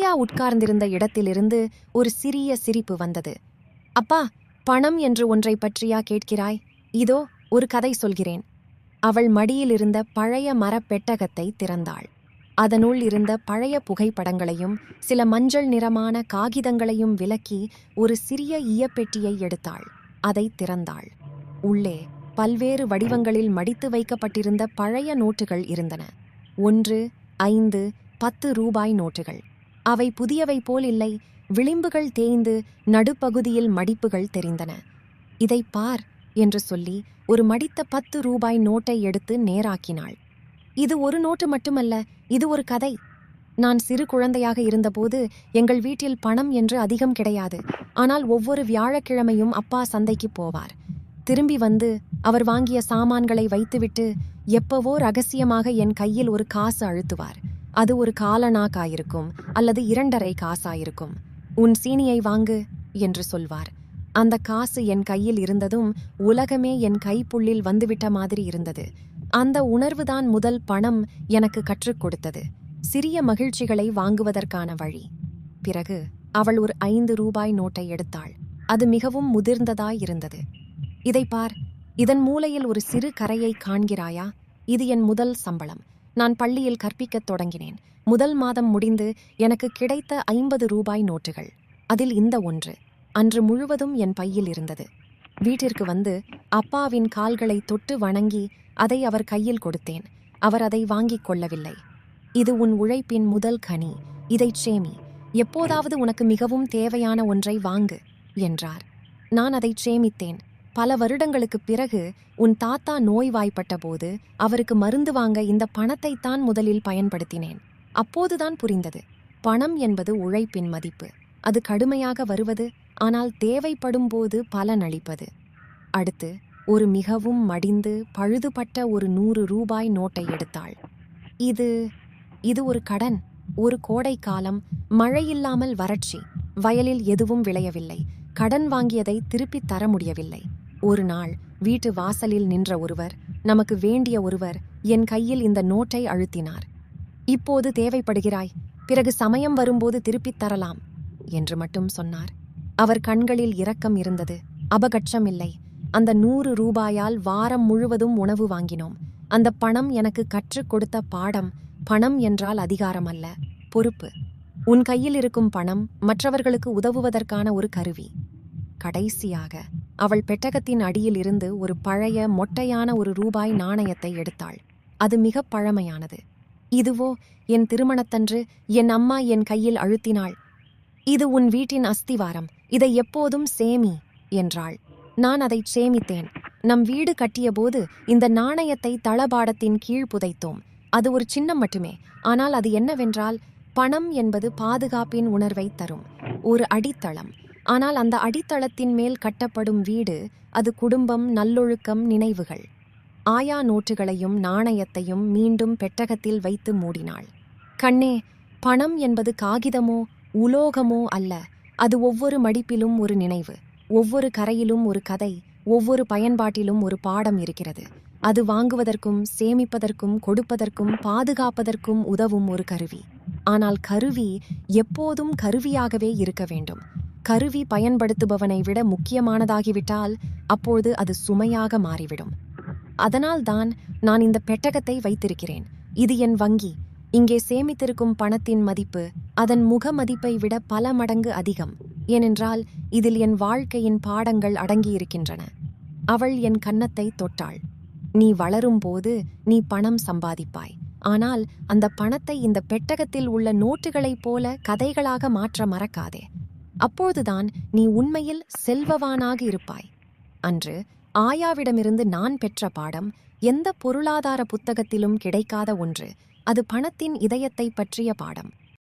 ஆயா உட்கார்ந்திருந்த இடத்திலிருந்து ஒரு சிறிய சிரிப்பு வந்தது. அப்பா, பணம் என்று ஒன்றை பற்றியா கேட்கிறாய்? இதோ ஒரு கதை சொல்கிறேன். அவள் மடியிலிருந்த பழைய மரப்பெட்டகத்தை திறந்தாள். அதனுள் இருந்த பழைய புகைப்படங்களையும் சில மஞ்சள் நிறமான காகிதங்களையும் விலக்கி ஒரு சிறிய ஈயப்பெட்டியை எடுத்தாள். அதை திறந்தாள். உள்ளே பல்வேறு வடிவங்களில் மடித்து வைக்கப்பட்டிருந்த பழைய நோட்டுகள் இருந்தன. 1, 5, 10 ரூபாய் நோட்டுகள். அவை புதியவை போல் இல்லை. விளிம்புகள் தேய்ந்து நடுப்பகுதியில் மடிப்புகள் தெரிந்தன. இதை பார் என்று சொல்லி ஒரு மடித்த 10 ரூபாய் நோட்டை எடுத்து நேராக்கினாள். இது ஒரு நோட்டு மட்டுமல்ல, இது ஒரு கதை. நான் சிறு குழந்தையாக இருந்தபோது எங்கள் வீட்டில் பணம் என்று அதிகம் கிடையாது. ஆனால் ஒவ்வொரு வியாழக்கிழமையும் அப்பா சந்தைக்கு போவார். திரும்பி வந்து அவர் வாங்கிய சாமான்களை வைத்துவிட்டு எப்பவோ ரகசியமாக என் கையில் ஒரு காசு அழுத்துவார். அது ஒரு காலணாக்காயிருக்கும் அல்லது 2.5 காசாயிருக்கும். உன் சீனியை வாங்கு என்று சொல்வார். அந்த காசு என் கையில் இருந்ததும் உலகமே என் கைப்புள்ளில் வந்துவிட்ட மாதிரி இருந்தது. அந்த உணர்வுதான் முதல் பணம் எனக்கு கற்றுக் கொடுத்தது. சிறிய மகிழ்ச்சிகளை வாங்குவதற்கான வழி. பிறகு அவள் ஒரு 5 ரூபாய் நோட்டை எடுத்தாள். அது மிகவும் முதிர்ந்ததாயிருந்தது. இதை பார், இதன் மூலையில் ஒரு சிறு கரையை காண்கிறாயா? இது என் முதல் சம்பளம். நான் பள்ளியில் கற்பிக்கத் தொடங்கினேன். முதல் மாதம் முடிந்து எனக்கு கிடைத்த 50 ரூபாய் நோட்டுகள். அதில் இந்த ஒன்று அன்று முழுவதும் என் பையில் இருந்தது. வீட்டிற்கு வந்து அப்பாவின் கால்களை தொட்டு வணங்கி அதை அவர் கையில் கொடுத்தேன். அவர் அதை வாங்கிக் கொள்ளவில்லை. இது உன் உழைப்பின் முதல் கனி. இதைச் சேமி. எப்போதாவது உனக்கு மிகவும் தேவையான ஒன்றை வாங்கு என்றார். நான் அதைச் சேமித்தேன். பல வருடங்களுக்குப் பிறகு உன் தாத்தா நோய்வாய்ப்பட்ட போது அவருக்கு மருந்து வாங்க இந்த பணத்தைத்தான் முதலில் பயன்படுத்தினேன். அப்போதுதான் புரிந்தது, பணம் என்பது உழைப்பின் மதிப்பு. அது கடுமையாக வருவது, ஆனால் தேவைப்படும் போது பலனளிப்பது. அடுத்து ஒரு மிகவும் மடிந்து பழுதுபட்ட ஒரு 100 ரூபாய் நோட்டை எடுத்தாள். இது ஒரு கடன். ஒரு கோடை காலம், மழையில்லாமல் வறட்சி, வயலில் எதுவும் விளையவில்லை. கடன் வாங்கியதை திருப்பித் தர முடியவில்லை. ஒரு நாள் வீட்டு வாசலில் நின்ற ஒருவர், நமக்கு வேண்டிய ஒருவர், என் கையில் இந்த நோட்டை அழுத்தினார். இப்போது தேவைப்படுகிறாய், பிறகு சமயம் வரும்போது திருப்பித் தரலாம் என்று மட்டும் சொன்னார். அவர் கண்களில் இரக்கம் இருந்தது, அபகட்சம் இல்லை. அந்த 100 ரூபாயால் வாரம் முழுவதும் உணவு வாங்கினோம். அந்த பணம் எனக்கு கற்றுக் கொடுத்த பாடம். பணம் என்றால் அதிகாரம் அல்ல, பொறுப்பு. உன் கையில் இருக்கும் பணம் மற்றவர்களுக்கு உதவுவதற்கான ஒரு கருவி. கடைசியாக அவள் பெட்டகத்தின் அடியில் இருந்து ஒரு பழைய மொட்டையான 1 ரூபாய் நாணயத்தை எடுத்தாள். அது மிக பழமையானது. இதுவோ என் திருமணத்தன்று என் அம்மா என் கையில் அழுத்தினாள். இது உன் வீட்டின் அஸ்திவாரம், இதை எப்போதும் சேமி என்றாள். நான் அதைச் சேமித்தேன். நம் வீடு கட்டியபோது இந்த நாணயத்தை தளபாடத்தின் கீழ் புதைத்தோம். அது ஒரு சின்னம் மட்டுமே, ஆனால் அது என்னவென்றால், பணம் என்பது பாதுகாப்பின் உணர்வை தரும் ஒரு அடித்தளம். ஆனால் அந்த அடித்தளத்தின் மேல் கட்டப்படும் வீடு, அது குடும்பம், நல்லொழுக்கம், நினைவுகள். ஆயா நோட்டுகளையும் நாணயத்தையும் மீண்டும் பெட்டகத்தில் வைத்து மூடினாள். கண்ணே, பணம் என்பது காகிதமோ உலோகமோ அல்ல. அது ஒவ்வொரு மடிப்பிலும் ஒரு நினைவு, ஒவ்வொரு கரையிலும் ஒரு கதை, ஒவ்வொரு பயன்பாட்டிலும் ஒரு பாடம் இருக்கிறது. அது வாங்குவதற்கும் சேமிப்பதற்கும் கொடுப்பதற்கும் பாதுகாப்பதற்கும் உதவும் ஒரு கருவி. ஆனால் கருவி எப்போதும் கருவியாகவே இருக்க வேண்டும். கருவி பயன்படுத்துபவனை விட முக்கியமானதாகிவிட்டால் அப்பொழுது அது சுமையாக மாறிவிடும். அதனால்தான் நான் இந்த பெட்டகத்தை வைத்திருக்கிறேன். இது என் வங்கி. இங்கே சேமித்திருக்கும் பணத்தின் மதிப்பு அதன் முக மதிப்பை விட பல மடங்கு அதிகம். ஏனென்றால் இதில் என் வாழ்க்கையின் பாடங்கள் அடங்கியிருக்கின்றன. அவள் என் கன்னத்தை தொட்டாள். நீ வளரும்போது நீ பணம் சம்பாதிப்பாய். ஆனால் அந்த பணத்தை இந்த பெட்டகத்தில் உள்ள நோட்டுகளைப் போல கதைகளாக மாற்ற மறக்காதே. அப்போதுதான் நீ உண்மையில் செல்வவானாக இருப்பாய். அன்று ஆயாவிடமிருந்து நான் பெற்ற பாடம் எந்த பொருளாதார புத்தகத்திலும் கிடைக்காத ஒன்று. அது பணத்தின் இதயத்தை பற்றிய பாடம்.